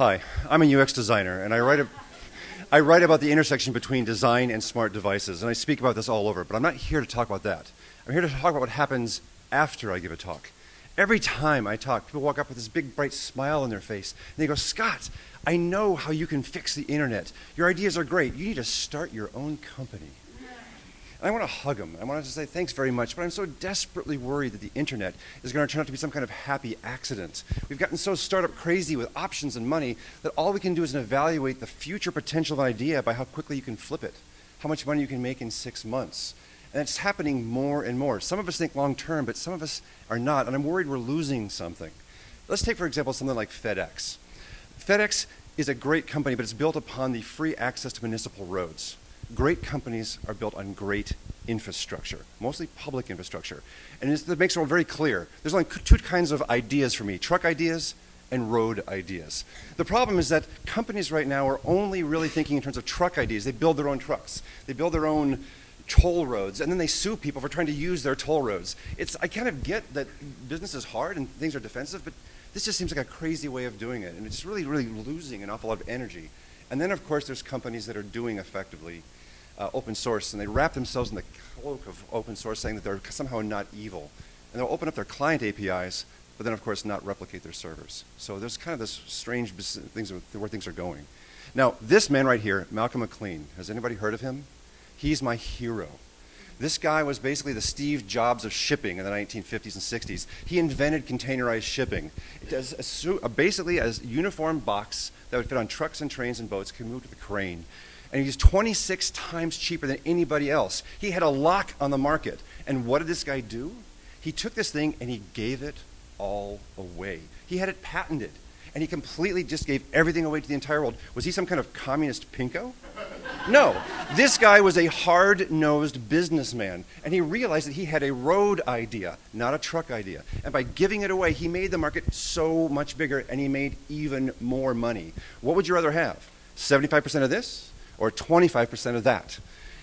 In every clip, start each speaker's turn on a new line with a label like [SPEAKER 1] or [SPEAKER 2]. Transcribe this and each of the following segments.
[SPEAKER 1] Hi, I'm a UX designer, and I write about the intersection between design and smart devices, and I speak about this all over, but I'm not here to talk about that. I'm here to talk about what happens after I give a talk. Every time I talk, people walk up with this big, bright smile on their face, and they go, Scott, I know how you can fix the internet. Your ideas are great. You need to start your own company. And I want to hug them. I want to say thanks very much, but I'm so desperately worried that the internet is going to turn out to be some kind of happy accident. We've gotten so startup crazy with options and money that all we can do is evaluate the future potential of an idea by how quickly you can flip it, how much money you can make in 6 months. And it's happening more and more. Some of us think long term, but some of us are not, and I'm worried we're losing something. Let's take, for example, something like FedEx. FedEx is a great company, but it's built upon the free access to municipal roads. Great companies are built on great infrastructure, mostly public infrastructure. And that makes it all very clear. There's only two kinds of ideas for me, truck ideas and road ideas. The problem is that companies right now are only really thinking in terms of truck ideas. They build their own trucks. They build their own toll roads, and then they sue people for trying to use their toll roads. I kind of get that business is hard and things are defensive, but this just seems like a crazy way of doing it, and it's really, really losing an awful lot of energy. And then, of course, there's companies that are doing effectively open source, and they wrap themselves in the cloak of open source, saying that they're somehow not evil. And they'll open up their client APIs, but then, of course, not replicate their servers. So there's kind of this strange things where things are going. Now, this man right here, Malcolm McLean, has anybody heard of him? He's my hero. This guy was basically the Steve Jobs of shipping in the 1950s and 60s. He invented containerized shipping. It does basically a uniform box that would fit on trucks and trains and boats, could move with a crane. And he was 26 times cheaper than anybody else. He had a lock on the market. And what did this guy do? He took this thing and he gave it all away. He had it patented. And he completely just gave everything away to the entire world. Was he some kind of communist pinko? No. This guy was a hard-nosed businessman. And he realized that he had a road idea, not a truck idea. And by giving it away, he made the market so much bigger, and he made even more money. What would you rather have? 75% of this? Or 25% of that?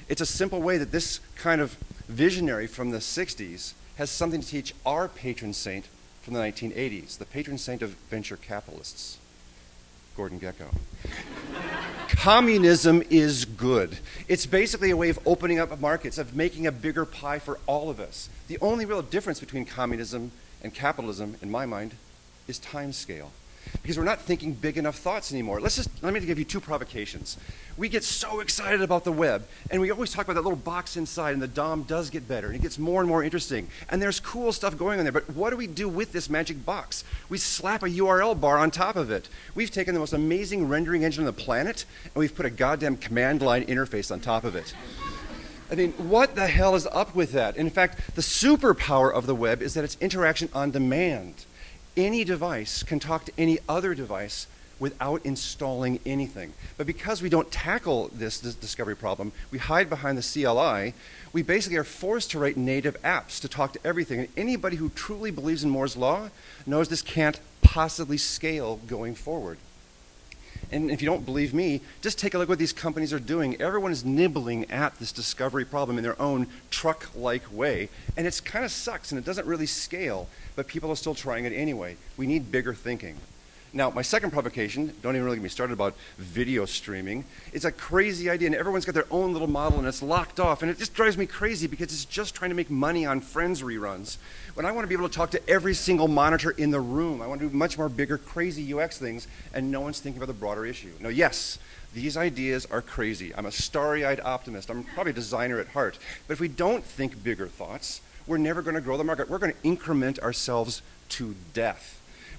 [SPEAKER 1] It's a simple way that this kind of visionary from the 60s has something to teach our patron saint from the 1980s, the patron saint of venture capitalists, Gordon Gekko. Communism is good. It's basically a way of opening up markets, of making a bigger pie for all of us. The only real difference between communism and capitalism, in my mind, is time scale. Because we're not thinking big enough thoughts anymore. Let me give you two provocations. We get so excited about the web, and we always talk about that little box inside, and the DOM does get better, and it gets more and more interesting. And there's cool stuff going on there, but what do we do with this magic box? We slap a URL bar on top of it. We've taken the most amazing rendering engine on the planet, and we've put a goddamn command line interface on top of it. I mean, what the hell is up with that? In fact, the superpower of the web is that it's interaction on demand. Any device can talk to any other device without installing anything. But because we don't tackle this discovery problem, we hide behind the CLI, we basically are forced to write native apps to talk to everything. And anybody who truly believes in Moore's Law knows this can't possibly scale going forward. And if you don't believe me, just take a look at what these companies are doing. Everyone is nibbling at this discovery problem in their own truck-like way. And it kind of sucks, and it doesn't really scale, but people are still trying it anyway. We need bigger thinking. Now, my second provocation, don't even really get me started about video streaming. It's a crazy idea, and everyone's got their own little model, and it's locked off, and it just drives me crazy because it's just trying to make money on Friends reruns. When I want to be able to talk to every single monitor in the room, I want to do much more bigger, crazy UX things, and no one's thinking about the broader issue. Now, yes, these ideas are crazy. I'm a starry-eyed optimist. I'm probably a designer at heart. But if we don't think bigger thoughts, we're never going to grow the market. We're going to increment ourselves to death.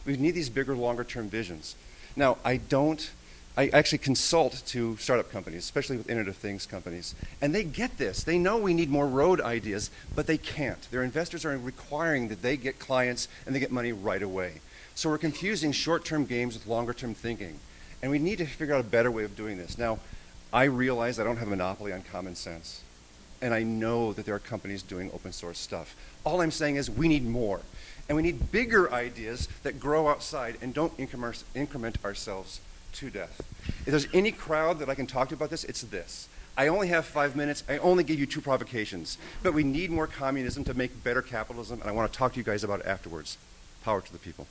[SPEAKER 1] We need these bigger, longer-term visions. Now, I actually consult to startup companies, especially with Internet of Things companies, and they get this. They know we need more road ideas, but they can't. Their investors are requiring that they get clients and they get money right away. So we're confusing short-term games with longer-term thinking, and we need to figure out a better way of doing this. Now, I realize I don't have a monopoly on common sense, and I know that there are companies doing open source stuff. All I'm saying is we need more. And we need bigger ideas that grow outside and don't increment ourselves to death. If there's any crowd that I can talk to about this, it's this. I only have 5 minutes. I only gave you two provocations. But we need more communism to make better capitalism, and I want to talk to you guys about it afterwards. Power to the people.